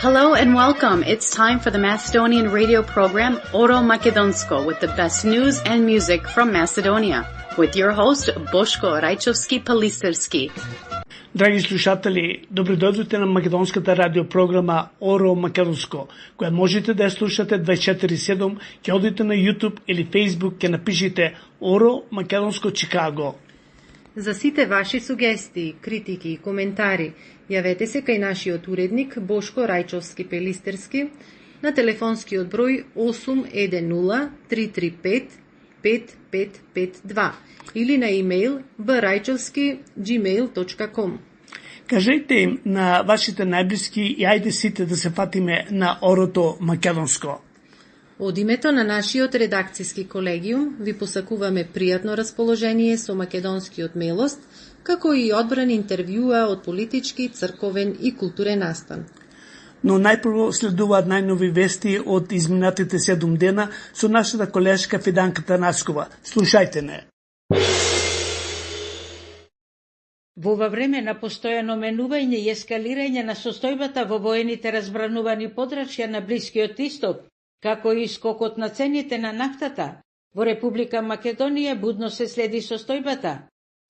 Hello and welcome. It's time for the Macedonian radio program Oro Makedonsko with the best news and music from Macedonia. With your host Boško Rajčovski-Palisterski. Драги слушатели, добродојдовте на македонската радиопрограма Оро Македонско, која можете да ја слушате 24/7, ќе одите на YouTube или Facebook, ќе напишите Оро Македонско Чикаго. За сите ваши сугестии, критики и коментари, јавете се кај нашиот уредник Бошко Рајчовски-Пелистерски на телефонскиот број 810 335 5552 или на имејл braјчовски@gmail.com. Кажете им на вашите најблиски и ајде сите да се фатиме на Орото Македонско. Од името на нашиот редакцијски колегиум ви посакуваме пријатно расположение со македонскиот мелост, како и одбран интервјуа од политички, црковен и културен настан. Но најпрво следуваат најнови вести од изминатите 7 дена со нашата колешка Фиданка Танаскова. Слушајте не. Во ова време на постојано менување и ескалирање на состојбата во воените разбранувани подрачја на Блискиот Исток, како и скокот на цените на нафтата, во Република Македонија будно се следи состојбата.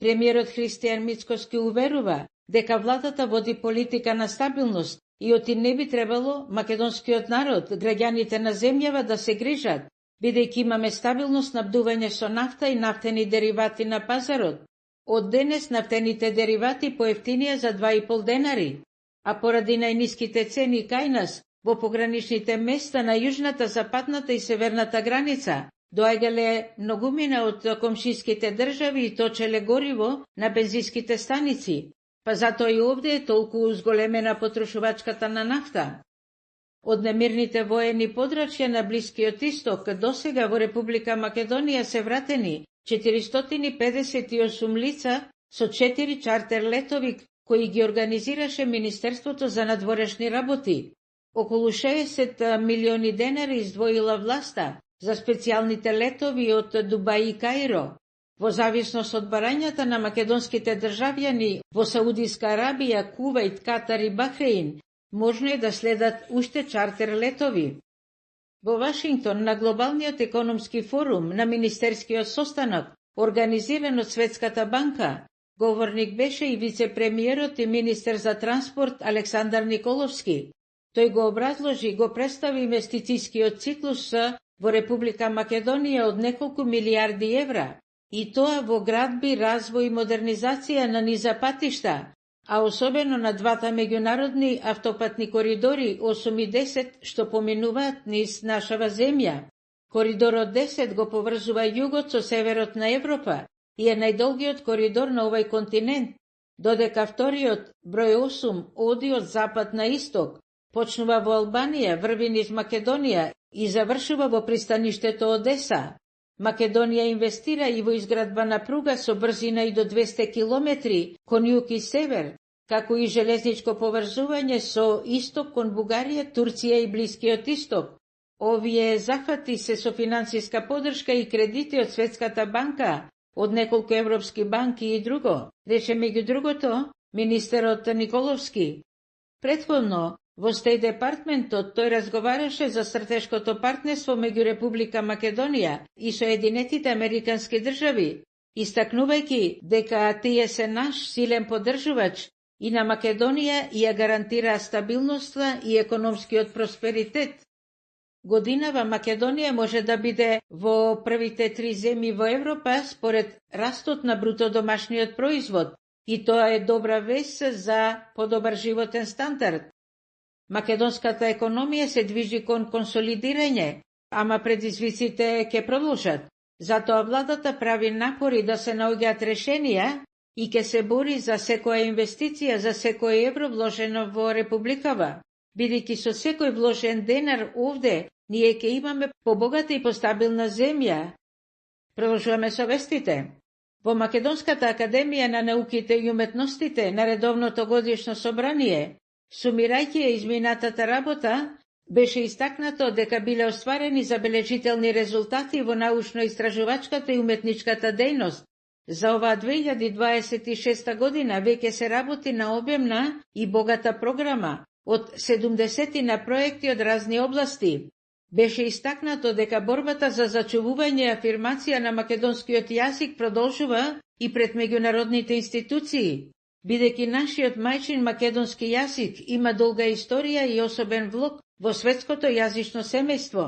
Премиерот Христијан Мицкоски уверува дека владата води политика на стабилност и оти не би требало македонскиот народ, граѓаните на земјава да се грижат, бидејќи имаме стабилно снабдување со нафта и нафтени деривати на пазарот. Од денес нафтените деривати поевтинија за 2,5 денари, а поради најниските цени кај нас, во пограничните места на јужната, западната и северната граница, доаѓале многумина од комшиските држави и точеле гориво на бензинските станици, па затоа и овде е толку зголемена потрошувачката на нафта. Од немирните воени подрачја на Блискиот Исток досега во Република Македонија се вратени 458 лица со 4 чартер летови кои ги организираше Министерството за надворешни работи. Околу 60 милиони денари издвоила власта за специјалните летови од Дубај и Каиро. Во зависност од барањата на македонските државјани во Саудиска Арабија, Кувајт, Катар и Бахреин, можно е да следат уште чартер летови. Во Вашингтон на глобалниот економски форум на министерскиот состанок, организиран од Светската банка, говорник беше и вице-премиерот и министер за транспорт Александар Николовски. Тој го образложи и го представи инвестицијскиот циклус во Република Македонија од неколку милиарди евра, и тоа во градби, развој и модернизација на низа патишта, а особено на двата меѓународни автопатни коридори 8 и 10 што поминуваат низ нашава земја. Коридорот 10 го поврзува југот со северот на Европа и е најдолгиот коридор на овој континент, додека вториот, број 8, оди од запад на исток, почнува во Албанија, врви низ Македонија и завршува во пристаништето Одеса. Македонија инвестира и во изградба на пруга со брзина и до 200 километри кон југ и север, како и железничко поврзување со исток кон Бугарија, Турција и Блискиот Исток. Овие зафати се со финансиска поддршка и кредити од Светската банка, од неколку европски банки и друго, рече меѓу другото министерот Николовски. Претходно, во Стејт департментот тој разговараше за стратешкото партнерство меѓу Република Македонија и Соединетите Американски држави, истакнувајќи дека тие се наш силен поддржувач и на Македонија и ја гарантира стабилноста и економскиот просперитет. Годинава Македонија може да биде во првите 3 земји во Европа според растот на бруто домашниот производ, и тоа е добра вест за подобар животен стандард. Македонската економија се движи кон консолидирање, ама предизвиците ќе продолжат. Затоа владата прави напори да се наоѓаат решенија и ќе се бори за секоја инвестиција, за секој евро вложено во републикава, бидејќи со секој вложен денар овде ние ќе имаме побогата и постабилна земја. Продолжуваме со вестите. Во Македонската академија на науките и уметностите на редовното годишно собрание, сумирајќи ја изминатата работа, беше истакнато дека биле остварени забележителни резултати во научно-истражувачката и уметничката дејност. За оваа 2026 година веќе се работи на обемна и богата програма, од 70 на проекти од разни области. Беше истакнато дека борбата за зачувување и афирмација на македонскиот јазик продолжува и пред меѓународните институции, бидејќи нашиот мајчин македонски јазик има долга историја и особен влог во светското јазично семејство.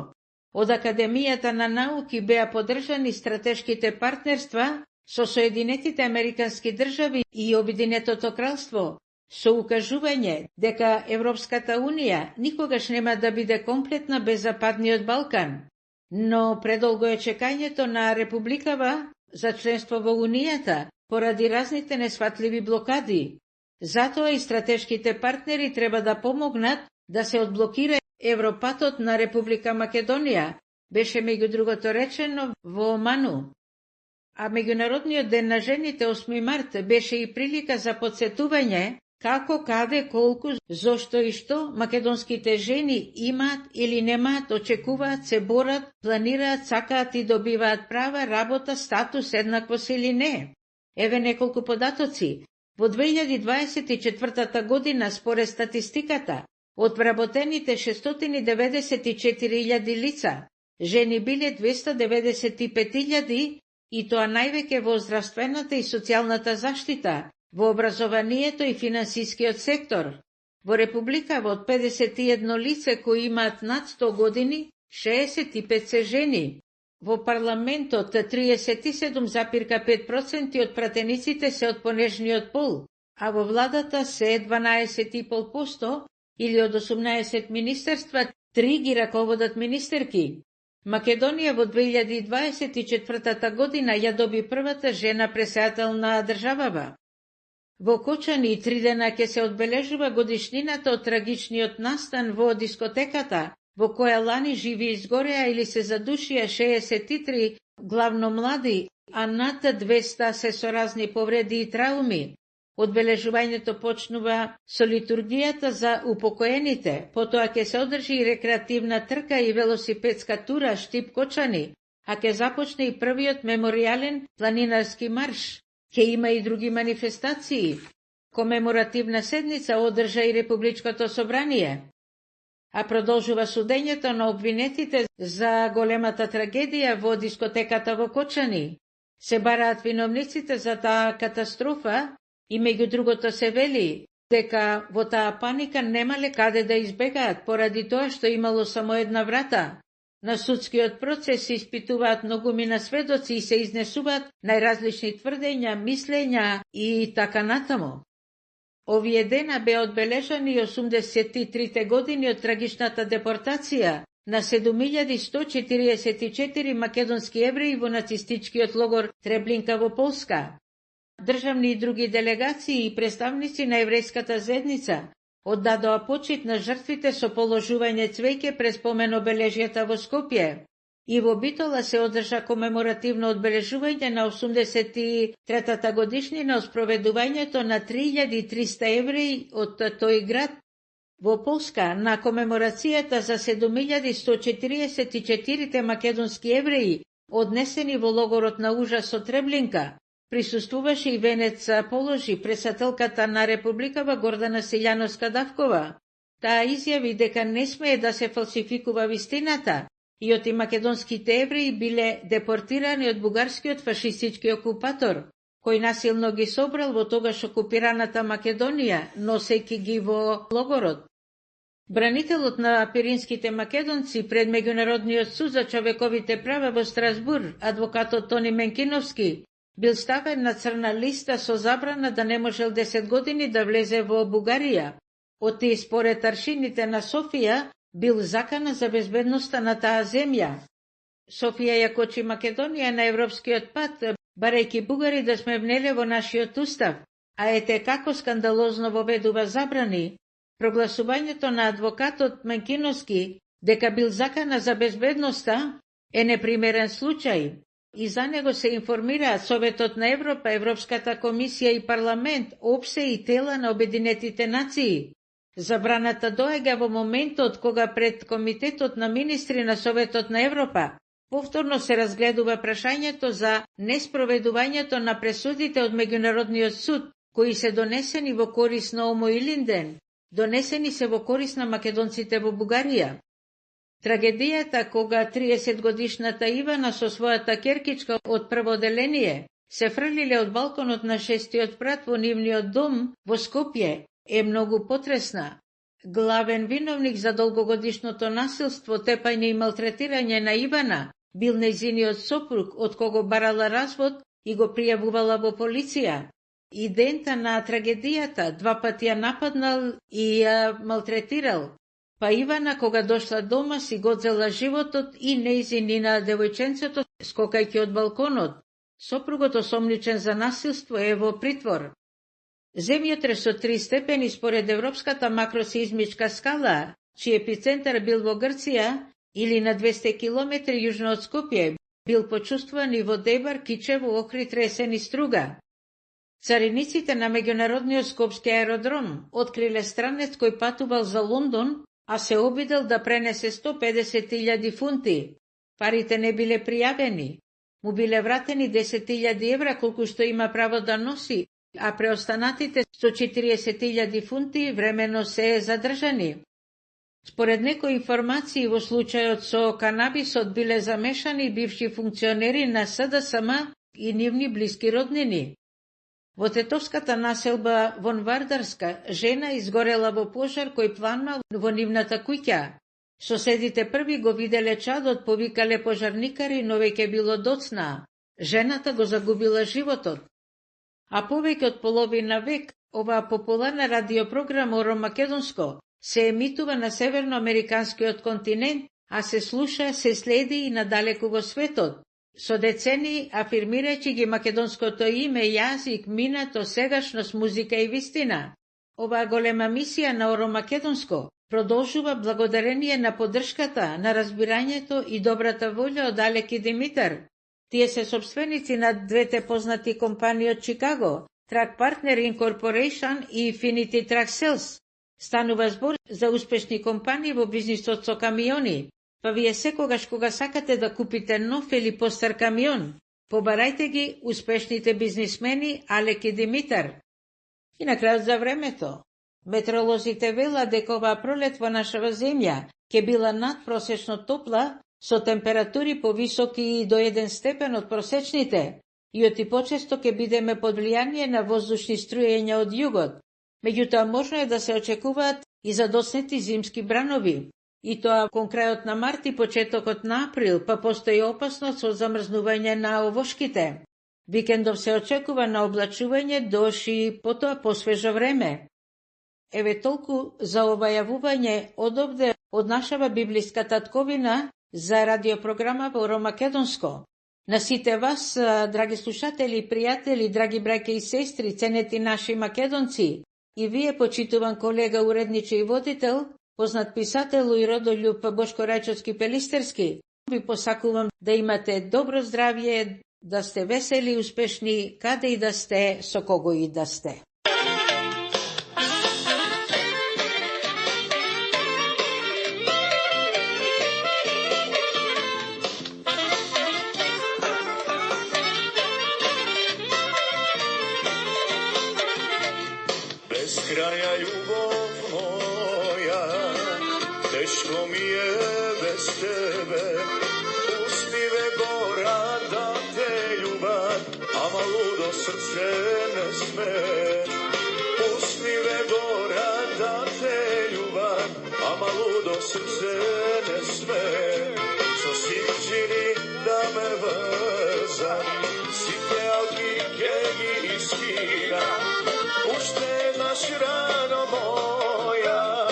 Од Академијата на науки беа поддржани стратешките партнерства со Соединетите Американски држави и Обединетото кралство, со укажување дека Европската Унија никогаш нема да биде комплетна без Западниот Балкан. Но предолго е чекањето на Републикава за членство во Унијата поради разните несватливи блокади. Затоа и стратешките партнери треба да помогнат да се одблокира Европатот на Република Македонија, беше меѓу другото речено во Оману. А Меѓународниот ден на жените 8 март беше и прилика за подсетување како, каде, колку, зошто и што македонските жени имаат или немаат, очекуваат, се борат, планираат, сакаат и добиваат права, работа, статус, еднаквост или не. Еве неколку податоци. Во 2024 година, според статистиката, од вработените 694.000 лица, жени биле 295.000 и тоа највеќе во здравствената и социјалната заштита, во образованието и финансискиот сектор. Во Републикава од 51 лице кои имаат над 100 години, 65 се жени. Во парламентот 37,5% од пратениците се од понежниот пол, а во владата се 12,5% или од 18 министерства 3 ги раководат министерки. Македонија во 2024 година ја доби првата жена председател на државава. Во Кочани 3 дена ќе се одбележува годишнината од трагичниот настан во дискотеката, во која лани живи изгореа или се задушија 63 главно млади, а над 200 се со разни повреди и трауми. Одбележувањето почнува со литургијата за упокоените, потоа ќе се одржи и рекреативна трка и велосипедска тура Штип Кочани, а ќе започне и првиот меморијален планинарски марш. Ќе има и други манифестации. Комеморативна седница одржа и Републичкото собрание. А продолжува судењето на обвинетите за големата трагедија во дискотеката во Кочани. Се бараат виновниците за таа катастрофа и меѓу другото се вели дека во таа паника немале каде да избегаат поради тоа што имало само една врата. На судскиот процес се испитуваат многумина сведоци и се изнесуваат најразлични тврдења, мислења и така натаму. Овие дена беа одбележани 83 години од трагичната депортација на 7144 македонски евреи во нацистичкиот логор Треблинка во Полска. Државни и други делегации и представници на еврејската заедница оддадоа почит на жртвите со положување цвеќе пред спомен обележјата во Скопје. И во Битола се одржа комеморативно одбележување на 83-та годишнина од спроведувањето на 3300 евреи од тој град. Во Полска на комеморацијата за 7144 македонски евреи однесени во логорот на ужас од Треблинка присуствуваше и венец положи председателката на Републикава Гордана Силјановска-Давкова. Таа изјави дека не смее да се фалсификува вистината и оти македонските евреи биле депортирани од бугарскиот фашистички окупатор, кој насилно ги собрал во тогаш окупираната Македонија, носејќи ги во логорот. Бранителот на пиринските македонци пред Меѓународниот суд за човековите права во Страсбур, адвокатот Тони Менкиновски, бил ставен на црна листа со забрана да не можел 10 години да влезе во Бугарија. Оти според аршините на Софија бил закана за безбедноста на таа земја. Софија ја кочи Македонија на европскиот пат, барејќи бугари да сме внеле во нашиот устав, а ете како скандалозно воведува забрани. Прогласувањето на адвокатот Менкиновски дека бил закана за безбедноста е непримерен случај. И за него се информираат Советот на Европа, Европската комисија и парламент, ОПСЕ и тела на Обединетите нации. Забраната доега во моментот кога пред Комитетот на министри на Советот на Европа повторно се разгледува прашањето за неспроведувањето на пресудите од Меѓународниот суд, кои се донесени во корис на Омо Илинден, донесени се во корис на македонците во Бугарија. Трагедијата кога 30-годишната Ивана со својата керкичка од прво одделение се фрлиле од балконот на 6-тиот спрат во нивниот дом во Скопје е многу потресна. Главен виновник за долгогодишното насилство, тепање и малтретирање на Ивана бил нејзиниот сопруг, од кого барала развод и го пријавувала во полиција. И дента на трагедијата 2 пати ја нападнал и ја малтретирал. Па Ивана, кога дошла дома, си го одзела животот и нејзинина девојченцето, скокајќи од балконот. Сопругот, осомничен за насилство, е во притвор. Земјотрес со 3 степени според Европската макросеизмичка скала, чиј епицентар бил во Грција или на 200 км јужно од Скопје, бил почувствуван и во Дебар, Кичево, Охрид, Ресен и Струга. Цариниците на меѓународниот скопски аеродром откриле странец кој патувал за Лондон, а се обидел да пренесе 150.000 фунти. Парите не биле пријавени. Му биле вратени 10.000 евра, колку што има право да носи, а преостанатите 140.000 фунти времено се задржани. Според некои информации, во случајот со канабисот биле замешани бивши функционери на СДСМ и нивни блиски роднини. Во тетовската населба Вонвардарска жена изгорела во пожар кој планмал во нивната куќа. Соседите први го виделе чадот, повикале пожарникари, но веќе било доцна. Жената го загубила животот. А повеќе од половина век оваа популарна радиопрограма Оро Македонско се емитува на северноамериканскиот континент, а се слуша, се следи и надалеку во светот. Со децени афирмирајќи ги македонското име, јазик, минато, сегашност, музика и вистина. Оваа голема мисија на Оро Македонско продолжува благодарение на поддршката, на разбирањето и добрата волја од Алеки Димитар. Тие се собственици на двете познати компании од Чикаго, Track Partner Incorporation и Infinity Track Sales. Станува збор за успешни компании во бизнисот со камиони. Па вие секогаш кога сакате да купите нов или постар камион, побарајте ги успешните бизнисмени Алеки Димитар. И на крајот за времето. Метеоролозите вела дека оваа пролет во нашава земја ќе била надпросечно топла, со температури повисоки до 1 степен од просечните, и оти почесто ќе бидеме под влијание на воздушни струења од југот. Меѓутоа можно е да се очекуваат и задоснети зимски бранови, и тоа кон крајот на март и почетокот на април, па постои опасност од замрзнување на овошките. Викендов се очекува на облачување, дош и потоа посвежо време. Еве толку за ова јавување одовде од нашава библиска татковина за радиопрограма во Оро Македонско. На сите вас, драги слушатели и пријатели, драги браќа и сестри, ценети наши македонци, и вие, почитуван колега, уредниче и водител, познат писател и родолюб Бошко Рајчовски Пелистерски, ви посакувам да имате добро здравје, да сте весели и успешни, каде и да сте, со кого и да сте. Kraja ljubov moja, teško mi je bez tebe, pusti me gora da te ljubam, ama ludo srce ne sme. Pusti me gora da te ljubam, ama ludo srce ne sme. So sinđini da me vrzam, site alki kegi iskina, ušte naš rano moja,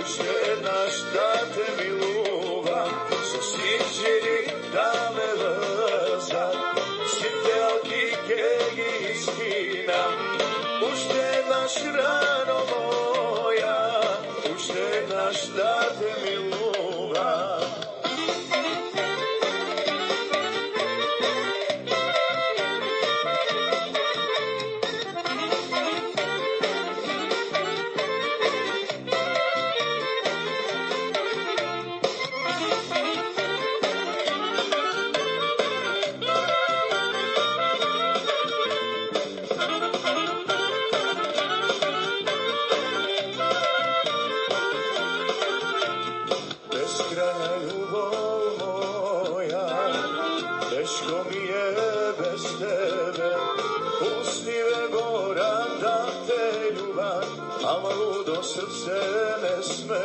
ušte naš da te miluvam, so sinđini da me vrzam, site alki kegi iskina, ušte naš rano moja, ušte naš da te miluvam. srce ne sme.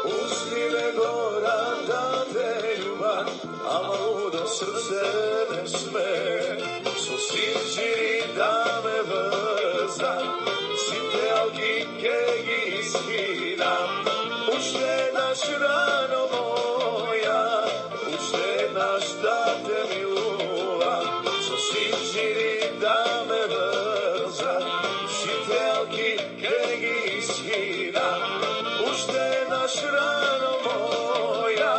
Pusti me gora da te ljubam, ama ludo srce ne sme. Su sinđiri da me vrzam, sinte alginke iskinam. Ušte naš rano moja, ušte naš da te miluvam. Su sinđiri da me vrzam, sinte alginke iskinam. Ušte naš rano moja,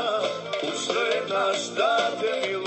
ušte naš da te miluvam.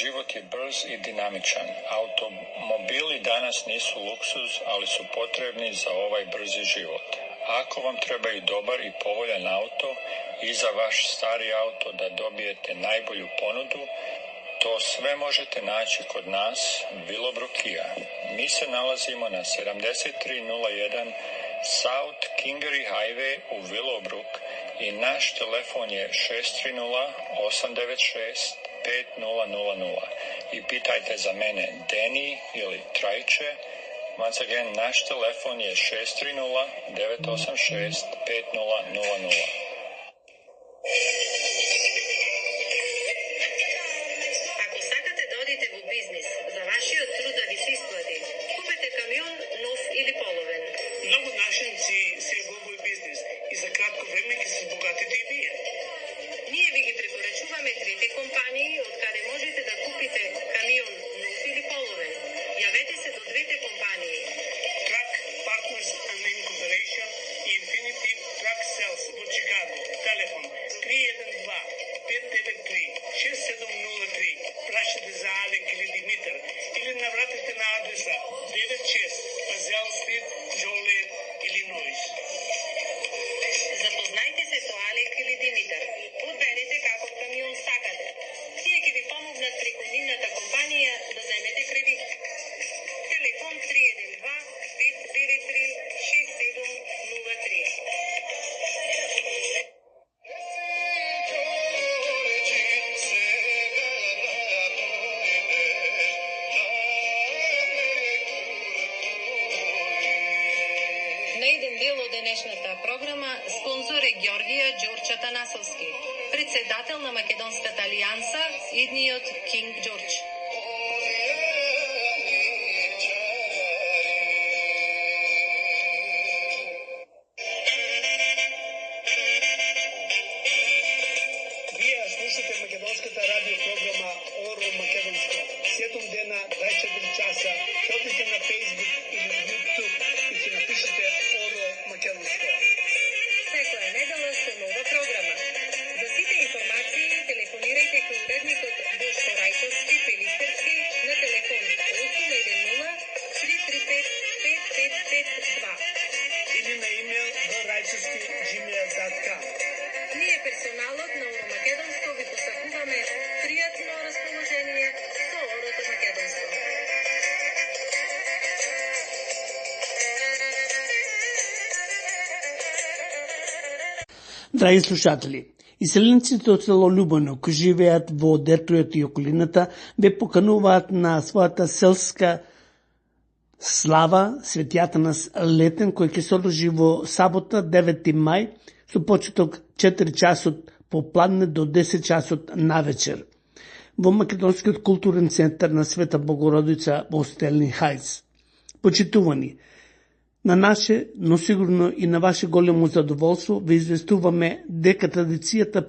Život je brz i dinamičan. Automobili danas nisu luksuz, ali su potrebni za ovaj brzi život. Ako vam treba i dobar i povoljan auto i za vaš stari auto da dobijete najbolju ponudu, to sve možete naći kod nas, Willowbrook Kia. Mi se nalazimo na 7301 South Kingery Highway u Willowbrook i naš telefon je 630-896-5000 i pitajte za mene Deni ili Trajče. Once again, naš telefon je 630-986-5000. Ако сакате да одите во бизнис, за вашиот труд да ви се исплати, купете камион нов или половен. Многу нашинци се во овој бизнис и за кратко време ќе се збогатите и вие. Ние ви ги препорачуваме двете компании од каде можете да купите камион нов или половен. Јавете се до двете компании. Truck Partners and Incorporation и Infinity Truck Sales во Чикаго. Телефон 312-593-6703. Прашете за Алек или Димитар или навратете на адреса 96 Пазел Стрит, Джолиет, Илинойс. Запознајте се со Алек или Димитар. Одберете каков камион сакате. Тие ќе ви помогнат преку нивната компанија да земете кредит. Телефон 312-593-6703. На еден дел од денешната програма спонзор е Ѓорѓија Ѓорџ Атанасовски, председател на Македонската алијанса, идниот Кинг Ѓорџ. boško@rajčevski.gmail.com. Ние персоналот на Оро Македонско ви посакуваме пријатно расположение со Орото Македонско. Драги слушатели, иселениците од село Љубоно, кои живеат во Детројот и околината, ве покануваат на својата селска слава Светијата на Летен, кој ќе се одржи во сабота 9 мај со почеток 4 часот попладне до 10 часот навечер во Македонскиот културен центар на Света Богородица во Стелни Хајц. Почитувани, на наше, но сигурно и на ваше големо задоволство, ве известуваме дека традицијата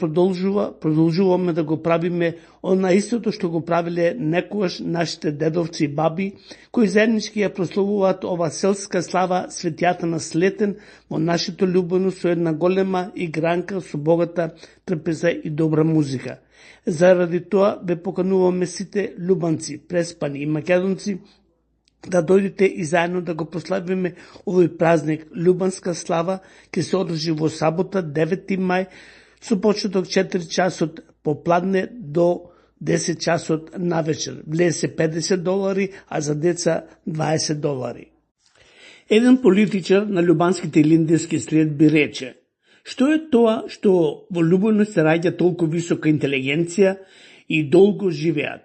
продолжуваме да го правиме на истото што го правиле некогаш нашите дедовци и баби, кои заеднички ја прославуваат ова селска слава Светијата на Слетен во нашето Љубоно со една голема игранка со богата трпеза и добра музика. Заради тоа ве покануваме сите љубанци, преспани и македонци да дојдете и заедно да го прославиме овој празник. Љубанска слава ќе се одржи во сабота 9 мај со почеток 4 часот попладне до 10 часот навечер. Влез се $50, а за деца $20. Еден политичар на љубанските и линдински следби рече: што е тоа што во Љубоно се раѓа толку висока интелигенција и долго живеат?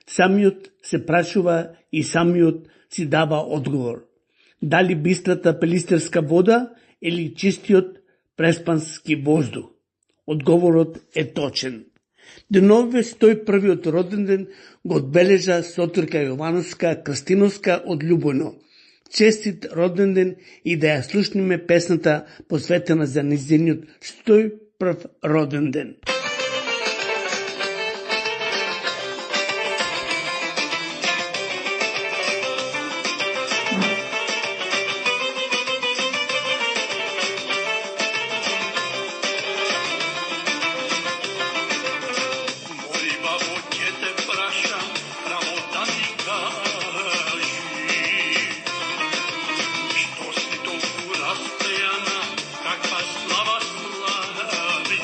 Самиот се прашува и самиот си дава одговор. Дали бистрата пелистерска вода или чистиот преспански воздух? Одговорот е точен. Денове 101-иот роден ден го одбележа Сотирка Јовановска Крстиновска од Љубоно. Честит роден ден и да ја слушниме песната посветена за нејзиниот 101 роден ден. Каква слава слави,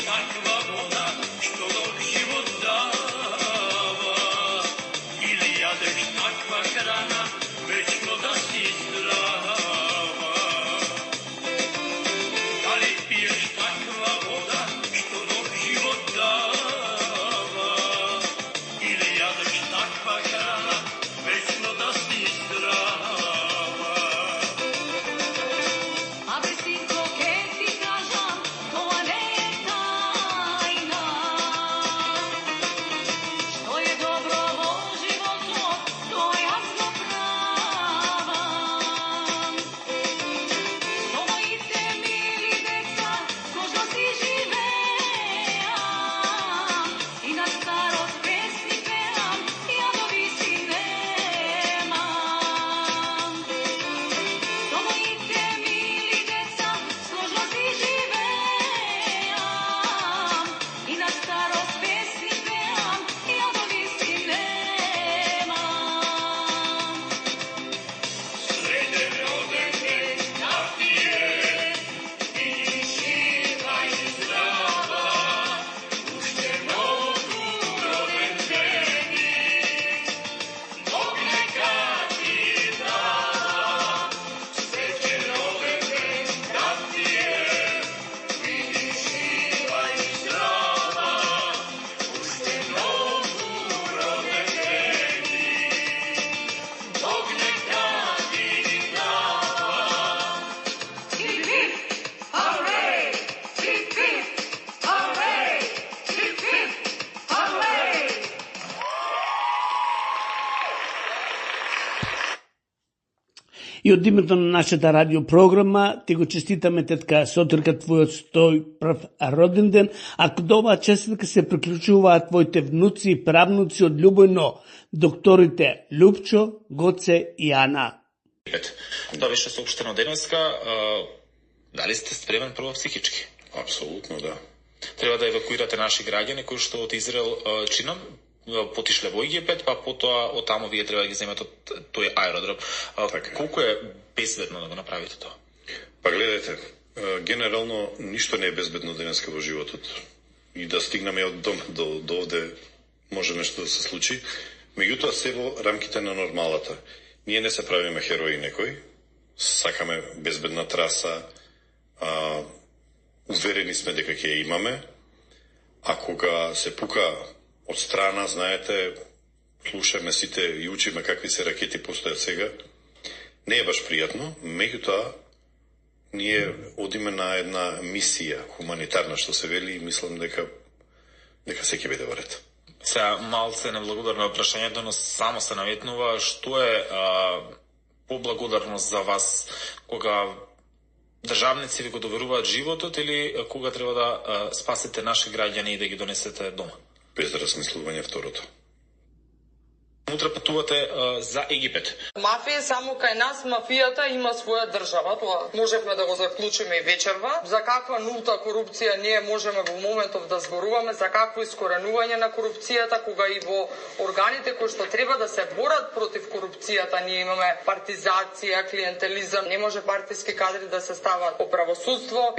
takva voda što dok život dava, ili jadeš takva hrana večno da si zdrava. Da li piješ takva voda što dok život dava, ili jadeš takva hrana večno da si zdrava. И од името на нашата радиопрограма ти го честитаме, тетка Сотрка, твојот 101 роден ден, а кај оваа честитка се приклучуваат твоите внуци и правнуци од љубојно докторите Лупчо, Гоце и Ана. Тоа беше соопштено денеска. Дали сте спремен прво психички? Апсолутно, да. Треба да евакуирате наши граѓани кои што од Израел чином потишле во Египет, па потоа од таму вие треба да ги земете од тој аеродром. Колку е безбедно да го направите тоа? Па гледайте, генерално ништо не е безбедно денеска во животот. И да стигнеме од дом до овде може нешто да се случи. Меѓутоа се во рамките на нормалата. Ние не се правиме херои некој, сакаме безбедна траса, уверени сме дека ќе ја имаме, а кога се пука од страна, знаете, слушаме сите и учиме какви се ракети постојат сега, не е баш пријатно, меѓутоа ние одиме на една мисија хуманитарна, што се вели, и мислам дека се ќе биде во ред. Сега малце неблагодарно прашањето, но само се наметнува што е поблагодарност за вас кога државници ви го доверуваат животот или кога треба да спасите наши граѓани и да ги донесете дома? Без размислување второто. Утре патувате за Египет. Мафија само кај нас, мафијата има своја држава. Тоа можевме да го заклучиме и вечерва. За каква нулта корупција ние можеме во моментов да зборуваме, за какво искоренување на корупцијата, кога и во органите кои што треба да се борат против корупцијата, ние имаме партизација, клиентелизам, не може партиски кадри да се стават по правосудство,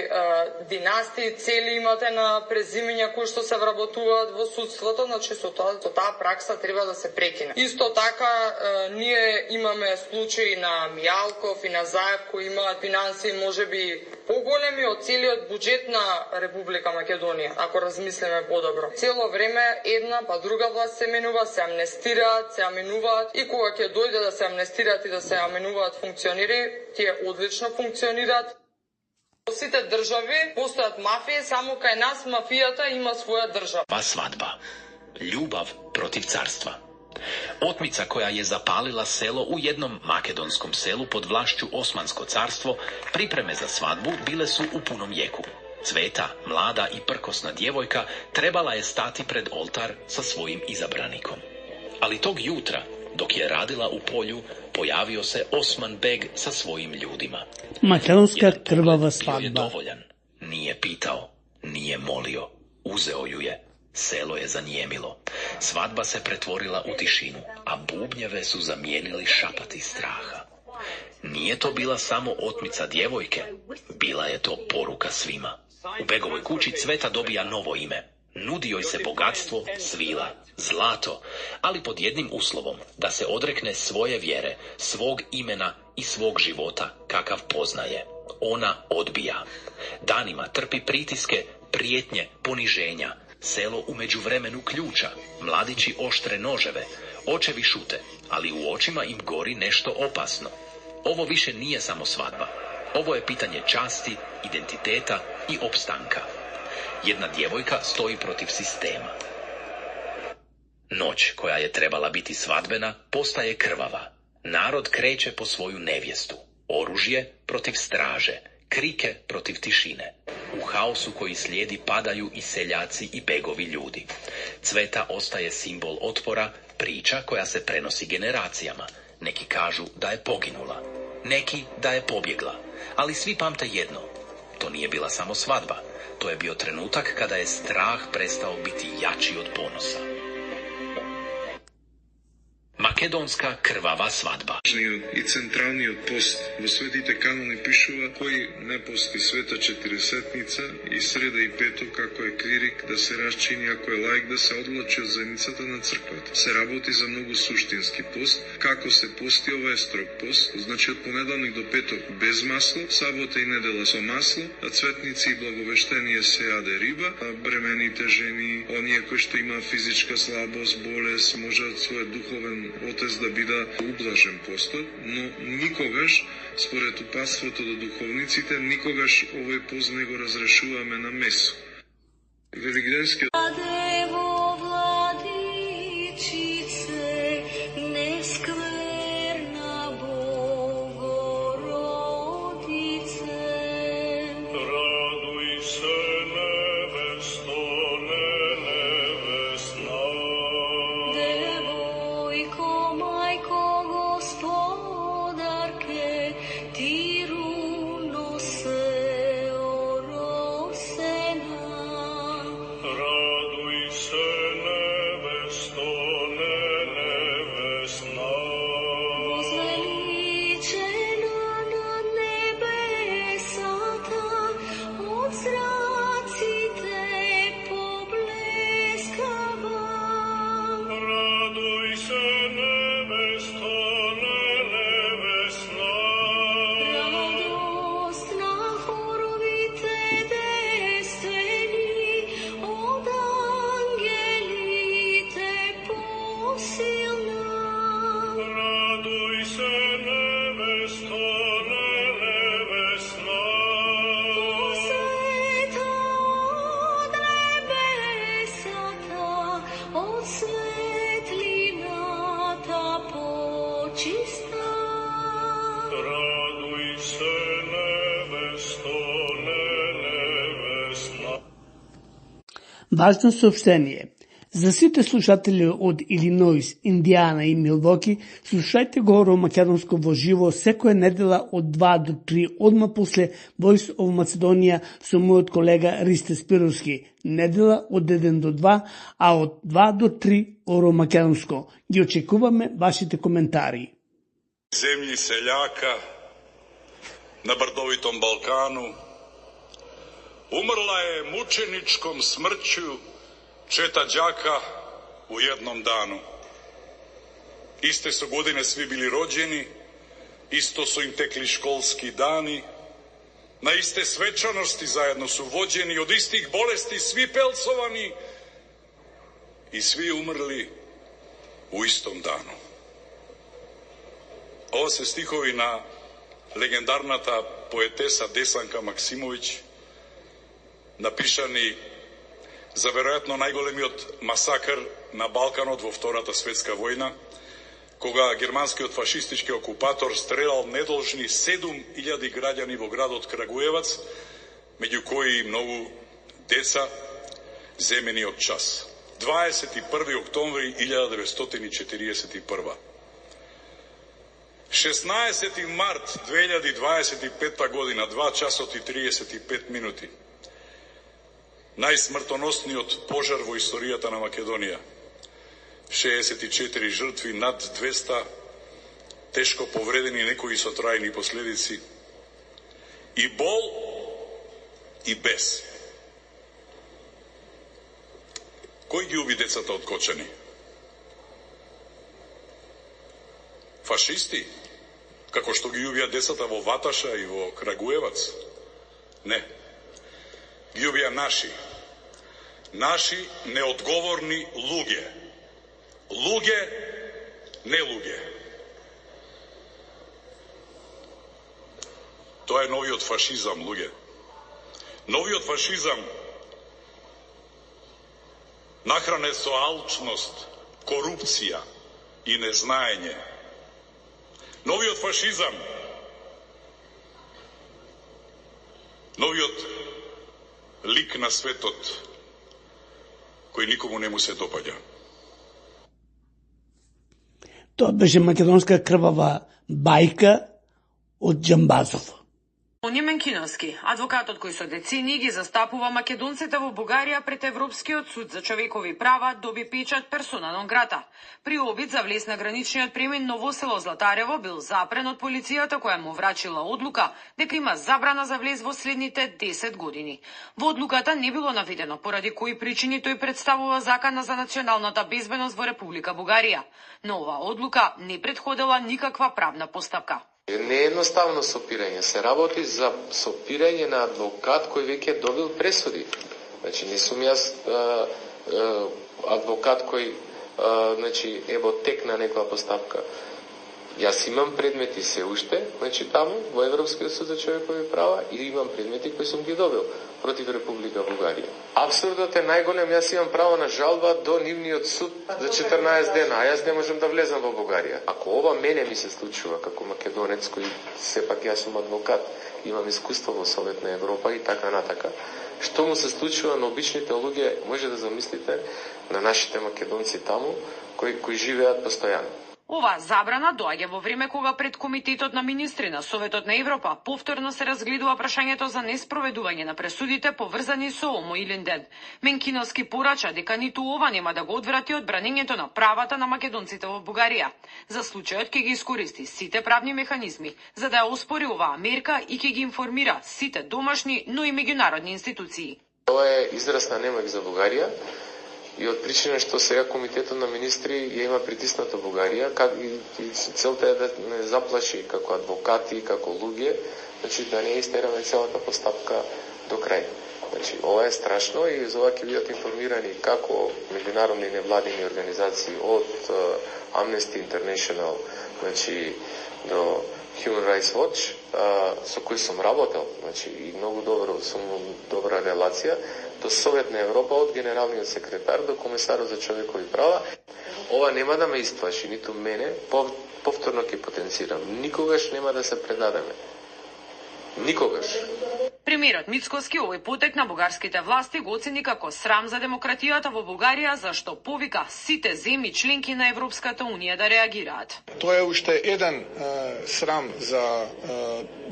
династии цели имате на презимења кои што се вработуваат во судството, значи со таа пракса треба да се прекине. Исто така, ние имаме случаи на Мијалков и на Заев кои имаат финансии можеби поголеми од целиот буџет на Република Македонија, ако размислиме подобро. Цело време една па друга власт се менува, се амнестираат, се аменуваат и кога ќе дојде да се амнестираат и да се аменуваат функционери, тие одлично функционираат. Во сите држави постојат мафија, само кај нас мафијата има своја држава. Свадба. Љубав против царства. Отмица која je запалила село у jednom македонском селу под влашќу Османско царство, припреме за свадбу биле су у пуном јеку. Цвета, млада и пркосна дјевојка требала е стати пред олтар со својим изабраником. Али тог јутра, dok je radila u polju, pojavio se Osman Beg sa svojim ljudima. Македонска крвава свадба. Je dovoljan. Nije pitao, nije molio, uzeo ju je. Selo je zanijemilo. Svadba se pretvorila u tišinu, a bubnjeve su zamijenili šapati straha. Nije to bila samo otmica djevojke, bila je to poruka svima. U Begovoj kući Cveta dobija novo ime. Nudi joj se bogatstvo, svila, zlato, ali pod jednim uslovom, da se odrekne svoje vjere, svog imena i svog života kakav poznaje. Ona odbija. Danima trpi pritiske, prijetnje, poniženja. Selo u međuvremenu ključa, mladići oštre noževe, očevi šute, ali u očima im gori nešto opasno. Ovo više nije samo svadba. Ovo je pitanje časti, identiteta i opstanka. Jedna djevojka stoji protiv sistema. Noć koja je trebala biti svadbena postaje krvava. Narod kreće po svoju nevjestu. Oružje protiv straže, krike protiv tišine. U haosu koji slijedi padaju i seljaci i begovi ljudi. Cveta ostaje simbol otpora, priča koja se prenosi generacijama. Neki kažu da je poginula, neki da je pobjegla, ali svi pamte jedno. To nije bila samo svadba. To je bio trenutak kada je strah prestao biti jači od ponosa. Македонска крвава свадба. И централниот пост во светите канони пишува кој не пости света четиресетница и среда и петок како е клирик да се расчини, ако е лаик да се одлучи од заедницата на црквата. Се работи за многу суштински пост. Како се пости, ова е строг пост, значи од понеделник до петок без масло, сабота и недела со масло, а цветници и благовештение се јаде риба, а бремените жени, оние кои што има физичка слабост, болест, можат својот духовен отец да бида ублажен постот, но никогаш, според упатството до духовниците, никогаш овој пост не го разрешуваме на месо. Великденскиот Важно сообщение. За сите слушатели од Илиноис, Индиана и Милвоки, слушајте го Оро Македонско во живо секоја недела од 2 до 3, одма после Voice of Macedonia со мојот колега Ристе Спировски. Недела од 1 до 2, а од 2 до 3 Оро Македонско. Ги очекуваме вашите коментари. Земји селјака на брдовитом Балкану umrla je mučeničkom smrću četa đaka u jednom danu. Iste su godine svi bili rođeni, isto su im tekli školski dani, na iste svečanosti zajedno su vođeni, od istih bolesti svi pelcovani i svi umrli u istom danu. Ovo se stihovi na legendarната поетеса Десанка Максимовиќ, напишани за веројатно најголемиот масакр на Балканот во Втората светска војна, кога германскиот фашистички окупатор стрелал недолжни 7000 граѓани во градот Крагуевац, меѓу кои и многу деца земени од час. 21. октомври 1941. 16. март 2025 година, 2 часот и 35 минути. Најсмртоносниот пожар во историјата на Македонија. 64 жртви, над 200 тешко повредени, некои со трајни последици. И бол и без. Кој ги уби децата од Кочани? Фашисти? Како што ги убија децата во Ваташа и во Крагуевац? Не. Ги убија наши неодговорни луѓе. Луѓе, не луѓе. Тоа е новиот фашизам, луѓе. Новиот фашизам нахранет со алчност, корупција и незнаење. Новиот фашизам, новиот лик на светот, кој никому не му се допаѓа. Тоа беше македонска крвава бајка од Џамбазов. Тони Менкиновски, адвокатот кој со децении ги застапува македонците во Бугарија пред Европскиот суд за човекови права, доби печат персона нон грата. При обид за влез на граничниот премин Новосело Златарево бил запрен од полицијата која му врачила одлука дека има забрана за влез во следните 10 години. Во одлуката не било наведено поради кои причини тој представува закана за националната безбедност во Република Бугарија. Но оваа одлука не претходела никаква правна постапка. Не е едноставно сопирање, се работи за сопирање на адвокат кој веќе добил пресуди. Значи, не сум јас адвокат кој во тек на некоја постапка. Јас имам предмети се уште, таму, во Европскиот суд за човекови права, и имам предмети кои сум ги добил против Република Бугарија. Абсурдот е најголем, јас имам право на жалба до нивниот суд за 14 дена, а јас не можам да влезам во Бугарија. Ако ова мене ми се случува како македонец, кој сепак јас сум адвокат, имам искуство во Совет на Европа и така натака, што му се случува на обичните луѓе, може да замислите на нашите македонци таму, кои живеат постојано. Оваа забрана доаѓа во време кога пред Комитетот на министри на Советот на Европа повторно се разгледува прашањето за неспроведување на пресудите поврзани со Омо Илинден. Менкиновски порача дека ниту ова нема да го одврати од бранењето на правата на македонците во Бугарија. За случајот ќе ги искористи сите правни механизми за да ја оспори оваа мерка и ќе ги информира сите домашни, но и меѓународни институции. Ова е израз на немак за Бугарија. И од причина што сега Комитетот на министри ја има притиснато Бугарија, и целта е да не заплаши како адвокати, како луѓе, значи да не истераме целата постапка до крај. Значи, ова е страшно и за ова ќе бидат информирани како меѓународни невладини организации од Amnesty International, значи до Human Rights Watch, со кои сум работел, значи и многу добра релација, до Совет на Европа, од генералниот секретар до комесарот за човекови права. Ова нема да ме истлаши, ниту мене, повторно ќе потенцирам. Никогаш нема да се предадеме. Никогаш. Премиерот Мицкоски овој потек на бугарските власти го оцени како срам за демократијата во Бугарија, зашто повика сите земји членки на Европската Унија да реагираат. Тоа е уште еден срам за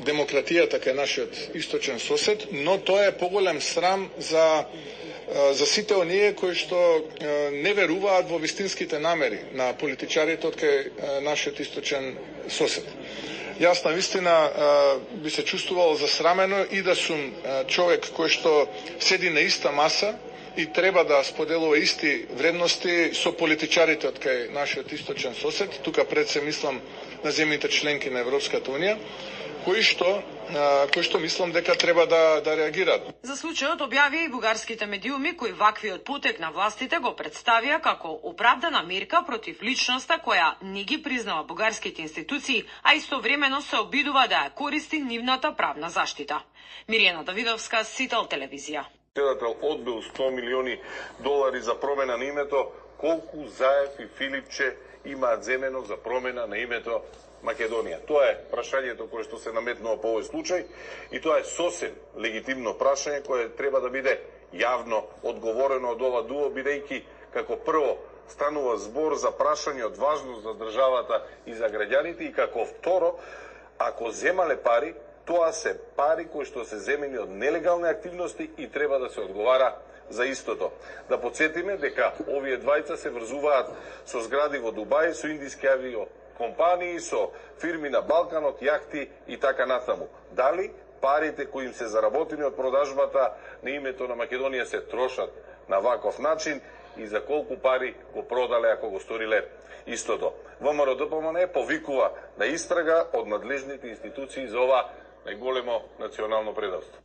демократијата кај нашиот источен сосед, но тоа е поголем срам за сите оние кои што не веруваат во вистинските намери на политичарите од кај нашиот источен сосед. Јас на вистина би се чувствувал засрамено и да сум човек кој што седи на иста маса и треба да споделува исти вредности со политичарите од кај нашиот источен сосед. Тука пред се мислам на земјите членки на Европската Унија, кои што мислам дека треба да реагираат. За случајот објавија и бугарските медиуми кои ваквиот потек на властите го представија како оправдана мерка против личноста која не ги признава бугарските институции, а истовремено се обидува да ја користи нивната правна заштита. Миријана Давидовска, Сител телевизија. Председател одбил $100 милиони за промена на името, колку Заев и Филипче имаат земено за промена на името Македонија? Тоа е прашањето кое што се наметнува по овој случај и тоа е сосем легитимно прашање кое треба да биде јавно одговорено од ова дуо, бидејќи како прво станува збор за прашање од важност за државата и за граѓаните и како второ, ако земале пари, тоа се пари кои што се земени од нелегални активности и треба да се одговара за истото. Да подсетиме дека овие двајца се врзуваат со згради во Дубај, со индиски авиокомпании, со фирми на Балканот, јахти и така натаму. Дали парите кои им се заработени од продажбата на името на Македонија се трошат на ваков начин и за колку пари го продале ако го сториле истото. ВМРО-ДПМН повикува на истрага од надлежните институции за ова најголемо национално предавство.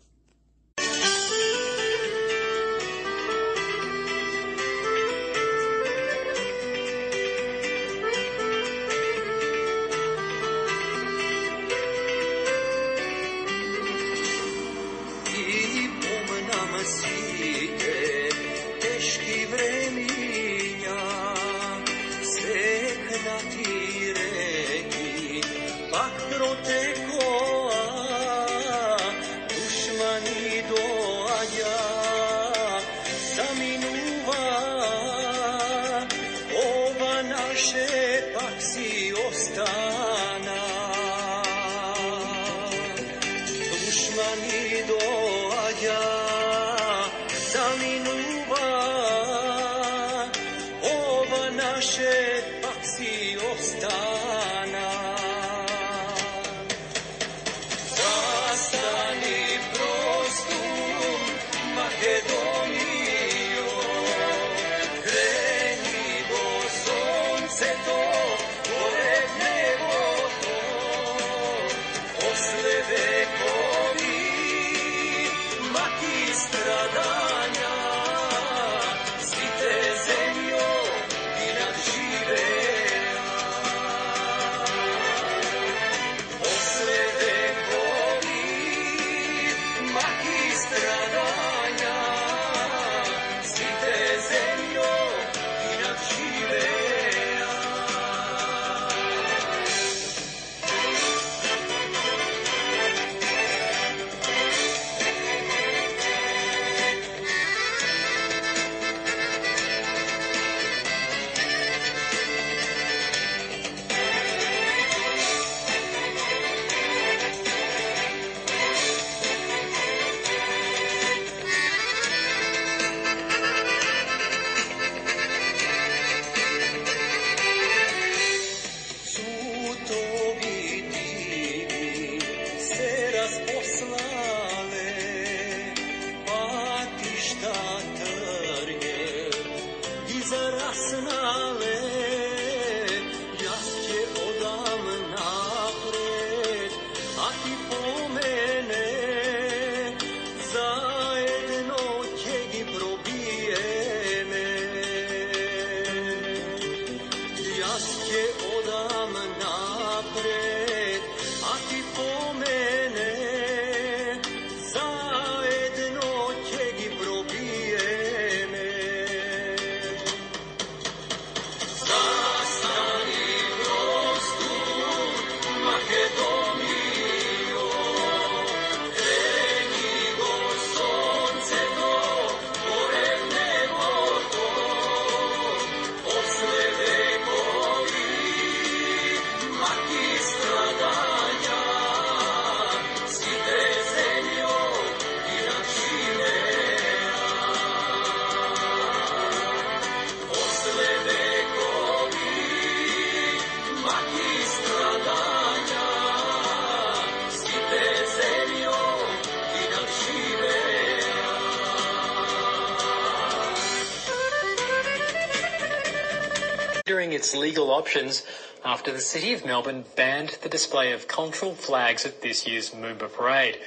Its legal options after the City of Melbourne banned the display of cultural flags at this year's Moomba Parade.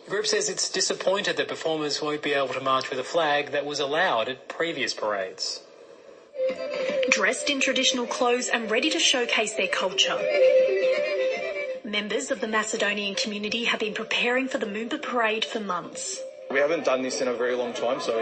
The group says it's disappointed that performers won't be able to march with a flag that was allowed at previous parades. Dressed in traditional clothes and ready to showcase their culture, members of the Macedonian community have been preparing for the Moomba Parade for months. We haven't done this in a very long time, so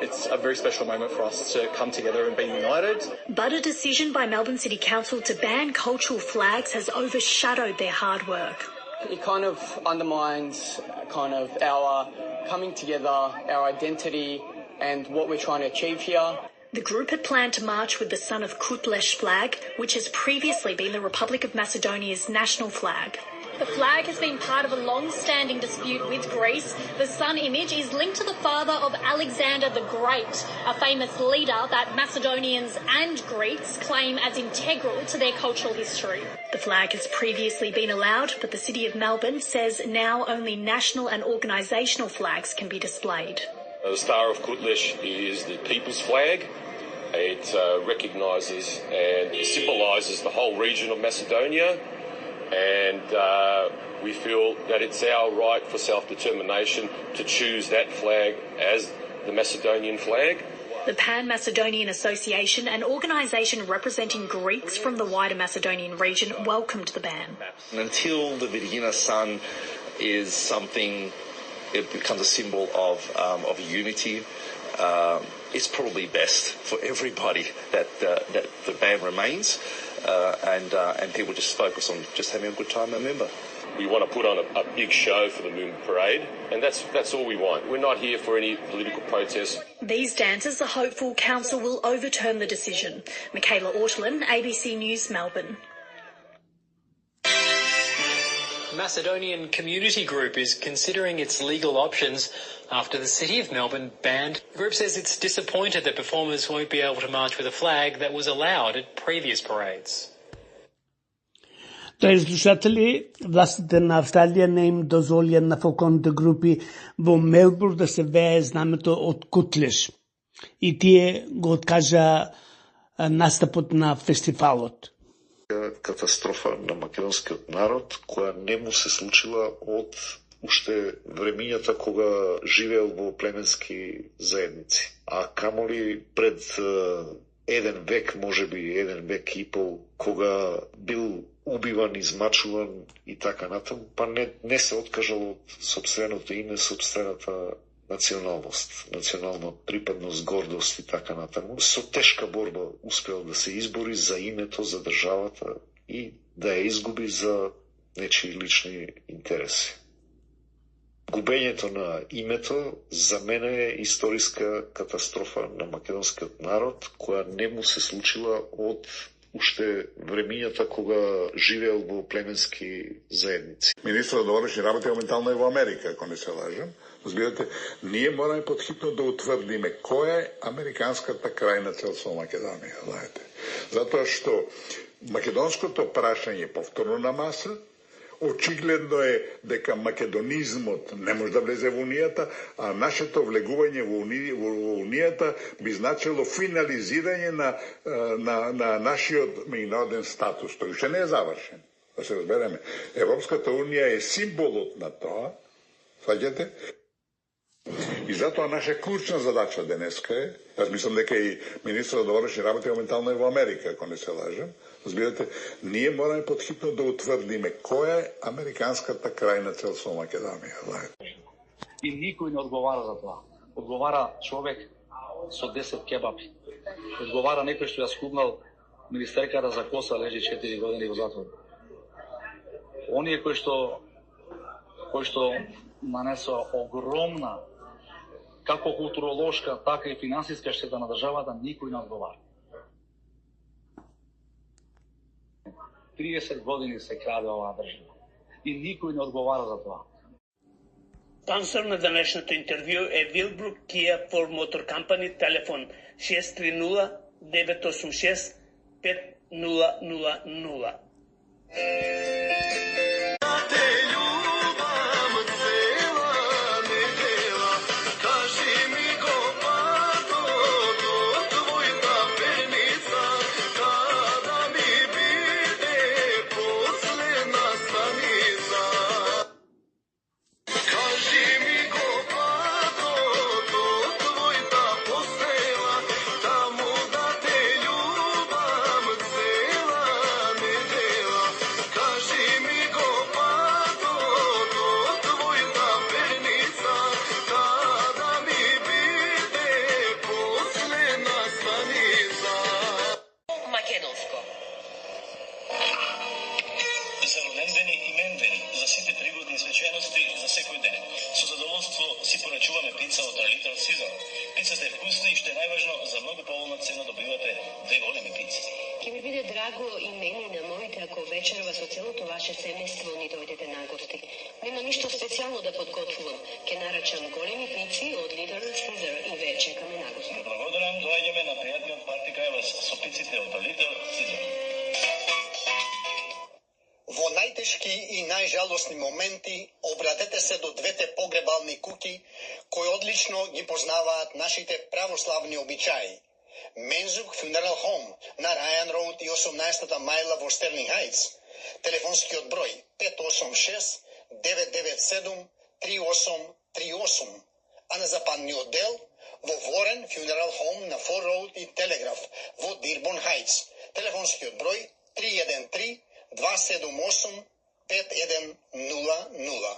it's a very special moment for us to come together and be united. But a decision by Melbourne City Council to ban cultural flags has overshadowed their hard work. It kind of undermines our coming together, our identity and what we're trying to achieve here. The group had planned to march with the Son of Kutlesh flag, which has previously been the Republic of Macedonia's national flag. The flag has been part of a long-standing dispute with Greece. The sun image is linked to the father of Alexander the Great, a famous leader that Macedonians and Greeks claim as integral to their cultural history. The flag has previously been allowed, but the City of Melbourne says now only national and organisational flags can be displayed. The Star of Kutlish is the people's flag. It recognises and symbolises the whole region of Macedonia, and we feel that it's our right for self-determination to choose that flag as the Macedonian flag. The Pan-Macedonian Association, an organisation representing Greeks from the wider Macedonian region, welcomed the ban. Until the Virgina sun is something, it becomes a symbol of unity. It's probably best for everybody that the ban remains, and people just focus on just having a good time. Remember, we want to put on a big show for the Moon Parade, and that's all we want. We're not here for any political protests. These dancers are hopeful council will overturn the decision. Michaela Ortolin, ABC News, Melbourne. Macedonian Community Group is considering its legal options after the City of Melbourne banned. The group says it's disappointed that performers won't be able to march with a flag that was allowed at previous parades. Драги слушатели, властите на Австралија не им дозволија на фолклорните групи во Мелбурн да се вее знамето од Кутлиш. И тие го откажа настапот на фестивалот. Катастрофа на македонскиот народ, која не му се случила од уште времињата кога живеел во племенски заедници. А камоли пред еден век, можеби еден век и пол, кога бил убиван, измачуван и така натаму, па не се откажал од сопственото име, сопствената националност, национална припадност, гордост и така натаму. Со тешка борба успел да се избори за името, за државата и да ја изгуби за нечии лични интереси. Губењето на името за мене е историска катастрофа на македонскиот народ, која не му се случила од уште времињата кога живеел во племенски заедници. Министрот за външни работи моментално е во Америка, ако не се лажам. Разбирате, ние мораме подхитно да утврдиме која е американската крајна цел со Македонија, знаете. Затоа што македонското прашање е повторно на маса, очигледно е дека македонизмот не може да влезе во Унијата, а нашето влегување во Унијата би значило финализирање на нашиот меѓународен статус. Тој уште не е завршен. Да се разбереме. Европската Унија е символот на тоа, сваѓате? И затоа наша клучна задача денеска е, јас мислам дека и министрот за външни работи моментално е во Америка, ако не се лажам, разбирате, ние мораме подхитно да утврдиме која е американската крајна цел со Македонија, знаете. И никој не одговара за тоа. Одговара човек со 10 кебапи. Одговара некој што ја скубнал министерката за коса, лежи 4 години во затвор. Оние кои што нанесоа огромна како културолошка, така и финансиска штета на државата, никој не одговара. 30 години се краде оваа држава и никој не одговара за тоа. Спонсор на денешното интервју е Вилбрук Kia Ford Motor Company, телефон 630-986-5000. Кажи ми Пицата е вкусна и што е најважно, за многу поволна цена добивате 2 големи пици. Ке ми биде драго и мене на моите ако вечерва со целото ваше семејство ни дојдете на гости. Нема ништо специјално да подготвувам. Ке нарачам големи пици од Little Caesar и ве чекаме на гости. Благодарам, доаѓаме на пријатниот парти кај вас со пиците од Little Caesar. Во најтешки и најжалосни моменти обратете се до двете погребални куќи кои одлично ги познаваат нашите православни обичаи. Мензук Funeral Home на Ryan Road и 18-та мајла во Стерлинг Хајтс. Телефонскиот број 586-997-3838. А на западниот дел во Warren Funeral Home на Ford Road и Telegraph во Dearborn Heights. Телефонскиот број 313-278-5100.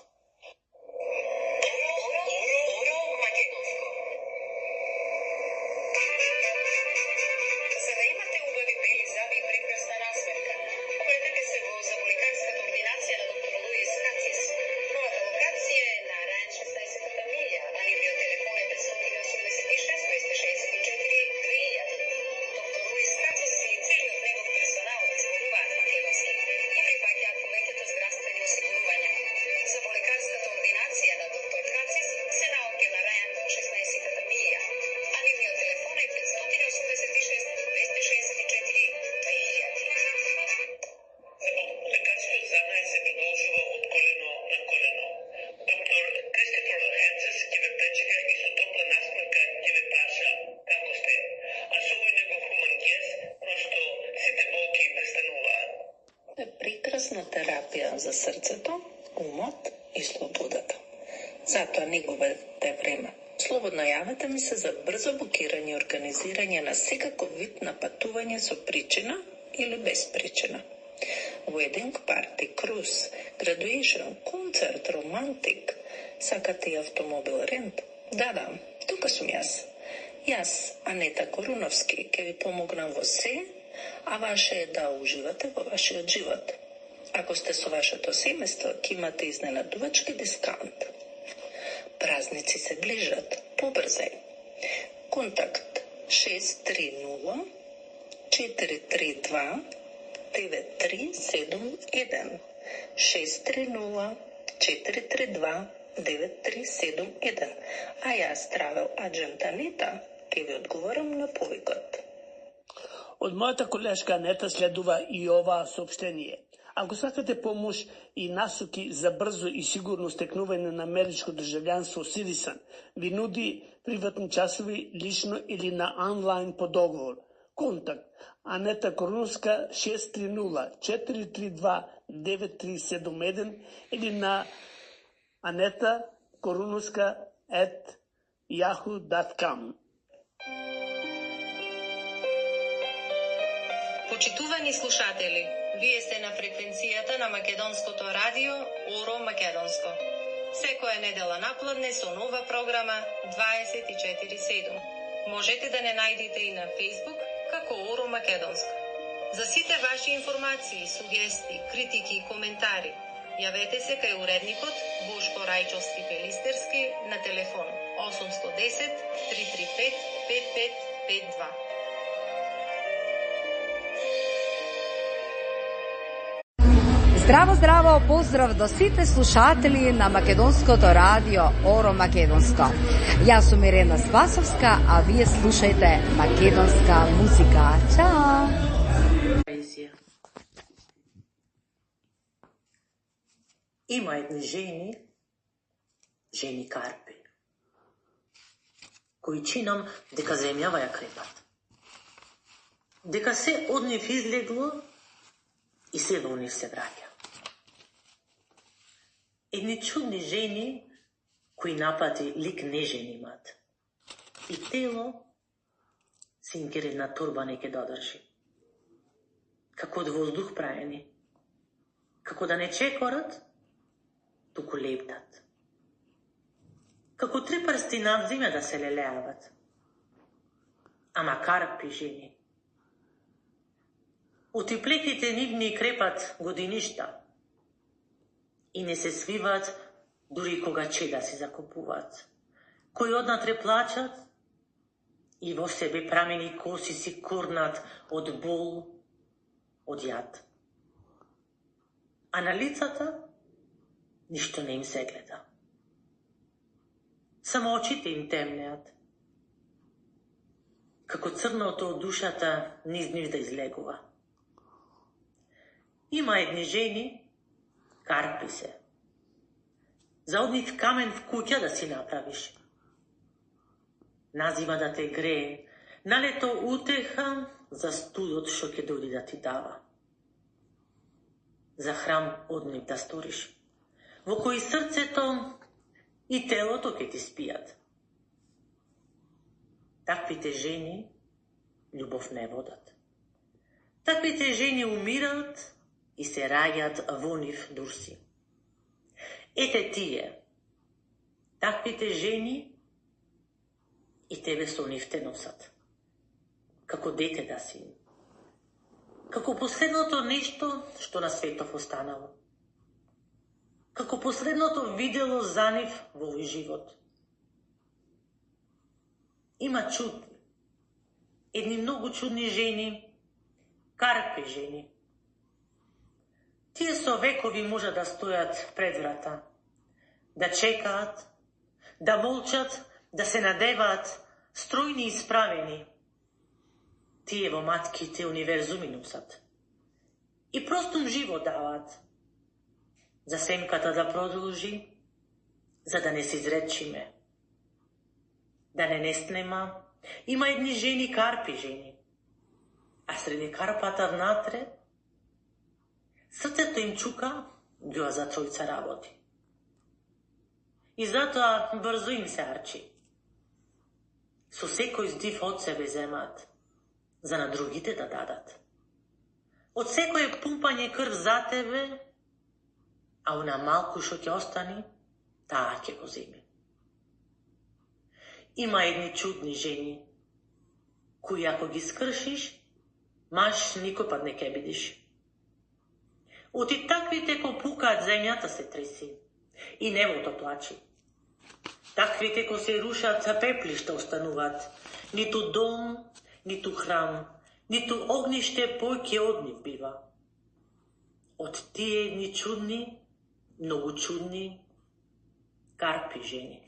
Терапија за срцето, умот и слободата. Затоа не губете време. Слободно јавете ми се за брзо букирање и организирање на секаков вид на патување со причина или без причина. Wedding party, cruise, graduation, концерт, романтик, сакате и автомобил рент? Да, тука сум јас. Јас, Анета Коруновски, ќе ви помогнам во се, а ваше е да уживате во вашиот живот. Ако сте со вашето семејство, ќе имате изненадувачки дискаунт. Празници се ближат, побрзај. Контакт 630 432 9371 630 432 9371. А јас, Travel Agent Анета, ќе ви одговорам на повикот. Од мојата колешка Анета следува и оваа соопштение. Ако сакате помош и насоки за брзо и сигурно стекнување на америчко државјанство Citizen, ви нуди приватни часови лично или на онлайн по договор. Контакт Анета Коруновска 630-432-9371 или на anetakorunovska@yahoo.com. Почитувани слушатели, вие сте на фреквенцијата на Македонското радио Оро Македонско. Секоја недела напладне со нова програма 24/7. Можете да не најдете и на Facebook како Оро Македонско. За сите ваши информации, сугести, критики и коментари, јавете се кај уредникот Бошко Рајчовски Пелистерски на телефон 810 335 5552. Здраво, здраво, поздрав до сите слушатели на Македонското радио Оро Македонско. Јас сум Ирена Спасовска, а вие слушајте македонска музика. Чао! Има едни жени карпи, кои чинам дека земјава ја крепат. Дека се од нив излегло и се во нив се враќа. Едни чудни жени кои напати лик нежен имат. И тело се им ке една торба не ке додржи. Како од воздух праени. Како да не чекорат, туку лептат. Како 3 прсти над земја да се лелеават. Ама карпи жени. Утиплеките нивни крепат годиништа и не се свиват дури кога чеда се закупуваат. Кои однатре плачат, и во себе прамени коси си курнат од бол, од јад. А на лицата ништо не им се гледа. Само очите им темнеат. Како црното од душата низ нив да излегува. Има едни жени, карпи се. За од нив камен в куќа да си направиш. Назима да те грее, налето утеха за студот што ќе дојде да ти дава. За храм од нив да сториш, во кој срцето и телото ќе ти спијат. Таквите жени љубов не водат. Таквите жени умират и се раѓат во нив дурси. Ете тие, таквите жени и тебе со нив те носат. Како дете да си. Како последното нешто што на светов останало. Како последното видело за нив во овој живот. Има чудни, едни многу чудни жени, карпи жени. Тие со векови може да стојат пред врата, да чекаат, да молчат, да се надеваат, стројни и исправени. Тие во матките универзуми носат. И простум живот даваат. За семката да продолжи, за да не се изречиме. Да не нестнема, има едни жени карпи жени. А среди карпата внатре, срцето им чука ѓуа за тројца работи. И затоа брзо им се арчи. Со секој здив од себе земаат, за на другите да дадат. Од секој пумпање крв за тебе, а она малку што ќе остани, таа ќе го земи. Има едни чудни жени, кои ако ги скршиш, маш никој пат не ќе бидиш. Оти таквите ко пукаат земјата се треси и небото плачи. Таквите ко се рушат пеплишта остануваат, ниту дом, ниту храм, ниту огниште појќе од нив бива. Од тие едни чудни, многу чудни, карпи жени.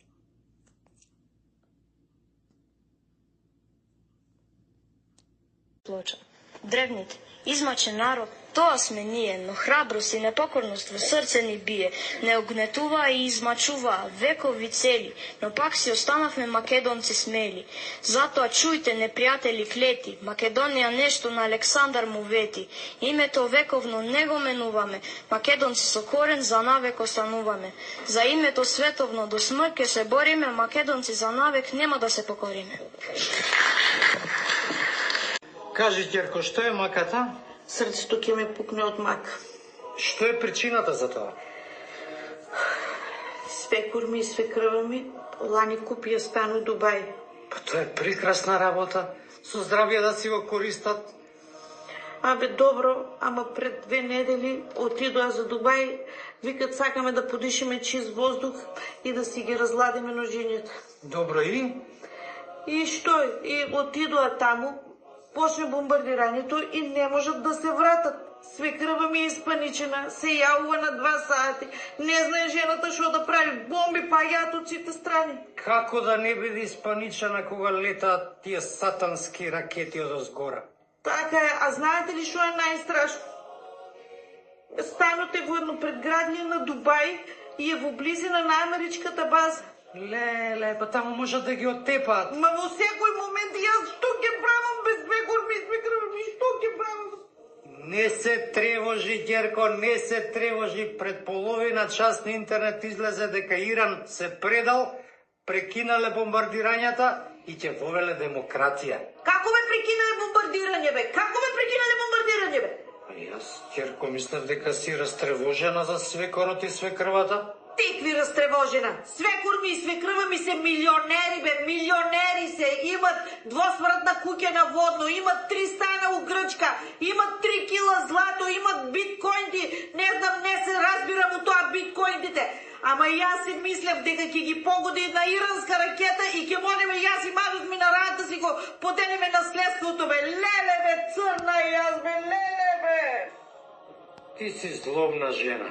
Плоча. Древните, измачен народ, тоа сме ние, но храброст и непокорност во срце ни бие, не огнетува и измачува векови цели, но пак си останавме македонци смели. Затоа чујте, непријатели клети, Македонија нешто на Александар му вети. Името вековно не го менуваме, македонци со корен за навек остануваме. За името световно до смрт ке се бориме, македонци за навек нема да се покориме. Кажи, Ѓерко, што е маката? Срцето ќе ме пукне од мак. Што е причината за тоа? Свекур ми и свекрва ми лани купија стан у Дубај. Па тоа е прекрасна работа. Со здравје да си го користат. Абе, добро, ама пред 2 недели отидоа за Дубај, викат сакаме да подишеме чист воздух и да си ги разладиме ножињата. Добро, и? И што? И отидоа таму, почне бомбардирањето и не можат да се вратат. Свекрва ми е испаничена, се јавува на 2 сати. Не знае жената што да прави. Бомби паѓаат од сите страни. Како да не биде испаничена кога летаат тие сатански ракети од озгора? Така е, а знаете ли што е најстрашно? Станот е во едно предградње на Дубај и е во близина на америчката база. Леле, па таму можат да ги оттепаат. Ма во секој момент јас што ќе правам без свекор ми, свекрва ми, што ќе правам? Не се тревожи, Ѓерко, не се тревожи. Пред половина час на интернет излезе дека Иран се предал, прекинале бомбардирањата и ќе вовеле демократија. Како ме прекинале бомбардирање, бе? Како ме прекинале бомбардирање, бе? Јас, Ѓерко, мислев дека си растревожена за свекорот и свекрвата. Тикви растревожена. Свекор ми и свекрва ми се милионери, бе, милионери се. Имат двосмртна куќа на водно, имат 3 стана у Грчка, имат 3 кила злато, имат биткоинти. Не знам, не се разбирам у тоа биткоинтите. Ама јас си мислев дека ќе ги погоди една иранска ракета и ќе можеме јас и мажот ми на раната си го подели ме наследството, бе, леле, бе, црна и аз, бе, леле, бе. Ти си злобна жена.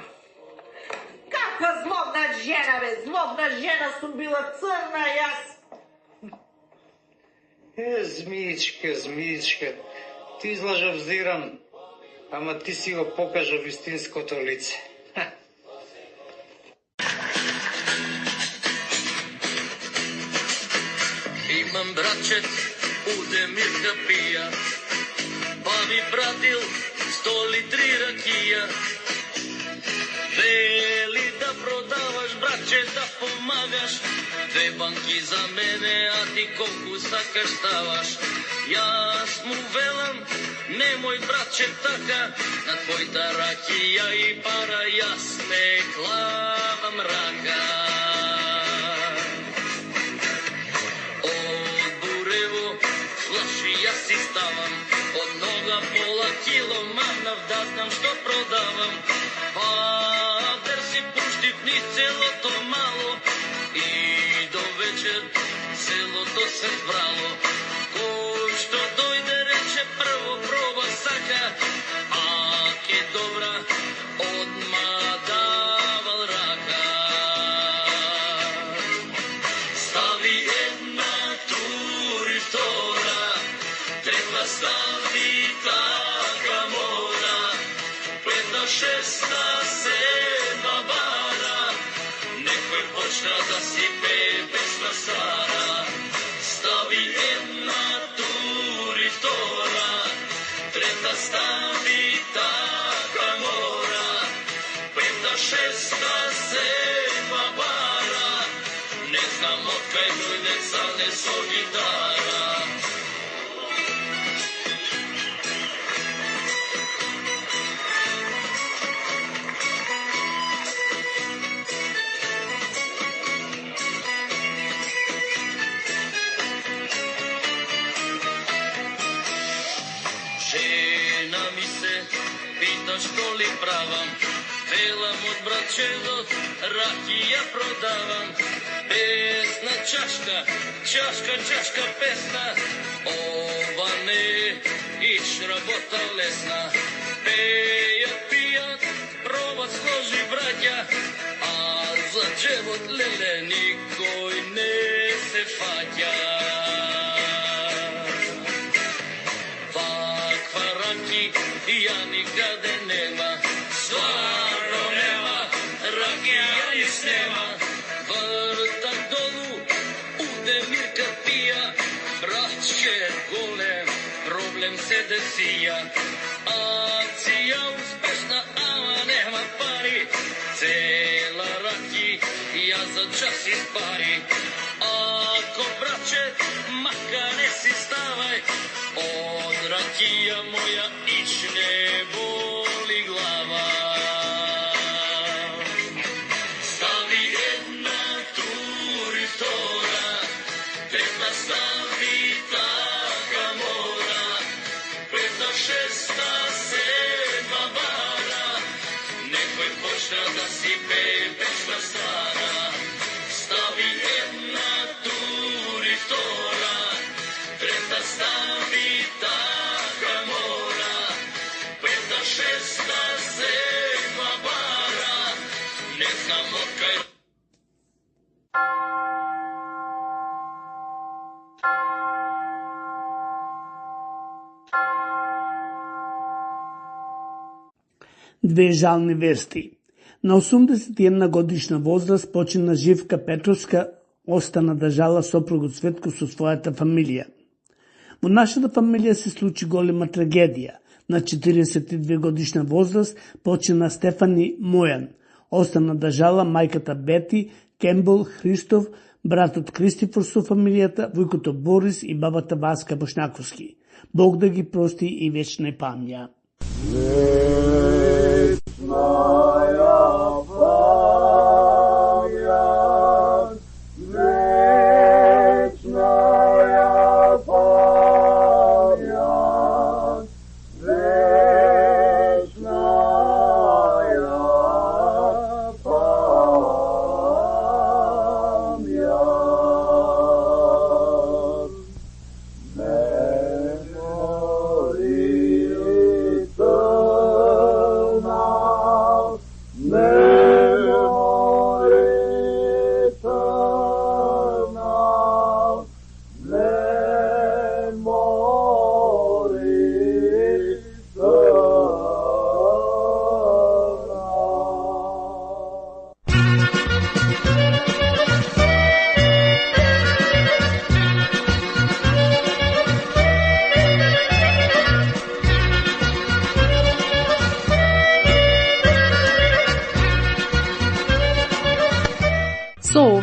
Каква злобна жена, бе, злобна жена сум била, црна и аз. Змиичка, змиичка, ти излажа взиран, ама ти си го покажа вистинското лице. Имам братчет, Удемирка пија, па ми пратил 100 литри ракија. Вели да продаваш, братче, да помагаш, 2 банки за мене, а ти колку сакаш ставаш. Јас му велам, немој, братче, така, на твојта ракија и пара јас не клавам рака. Јас си ставам, од нога пола кило мамнав, да знам што продавам. Патер си пуштив ни целото мало и до вечер селото се збрало. Кој што дојде рече прво проба сака, а ке добра одма давал рака. Стави една тури втора, трета стави така мора, пета, шеста, седма бара, некој почна да си пее песна стара. Стави една тури втора, трета стави така мора, пета, шеста, седма бара, не знам од кај дојде цалне со гитара. Што ли правам? Велам од братчедот, ракија продавам. Песна чашка, чашка песна, ова не иш работа лесна. Пејат, пијат, пробат, сложи браќа, а за джебот леле никој не се фаќа. Ваква ракија никаде нема, стварно нема, ракија и снема. Вртак долу, Удемирка пија, братче голем, проблем се десија. Акција успешна, ама нема пари, цела ракија за час испари. Ако, братче, мака не си ставај, од ракија моја ич не боли глава. Стави една тури втора, трета стави така мора, пета, шеста, седма бара, некој почна да си пее песна стара. Стави една тури втора, трета стави така мора, пета, шеста, седма бара, не знам од кај. Две жални вести. На 81 годишна возраст почина Живка Петровска, остана да жала сопругот Светко со својата фамилија. Во нашата фамилија се случи голема трагедија. На 42 годишна возраст почина Стефани Мојан, остана да жала мајката Бети, Кембл Христов, братот Кристифор со фамилијата, војкото Борис и бабата Васка Бошнаковски. Бог да ги прости и вечна памја. Yeah.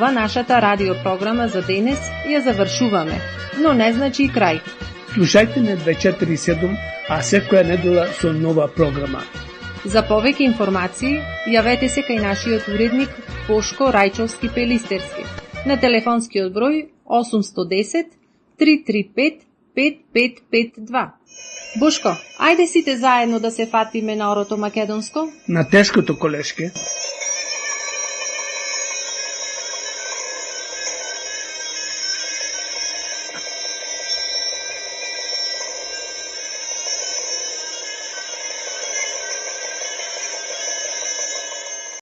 ова нашата радиопрограма за денес ја завршуваме, но не значи и крај. Слушајте не 247, а секоја недела со нова програма. За повеќе информации, јавете се кај нашиот уредник Бошко Рајчовски Пелистерски на телефонскиот број 810 335 5552. Бошко, ајде сите заедно да се фатиме на орото македонско? На тешкото колешке.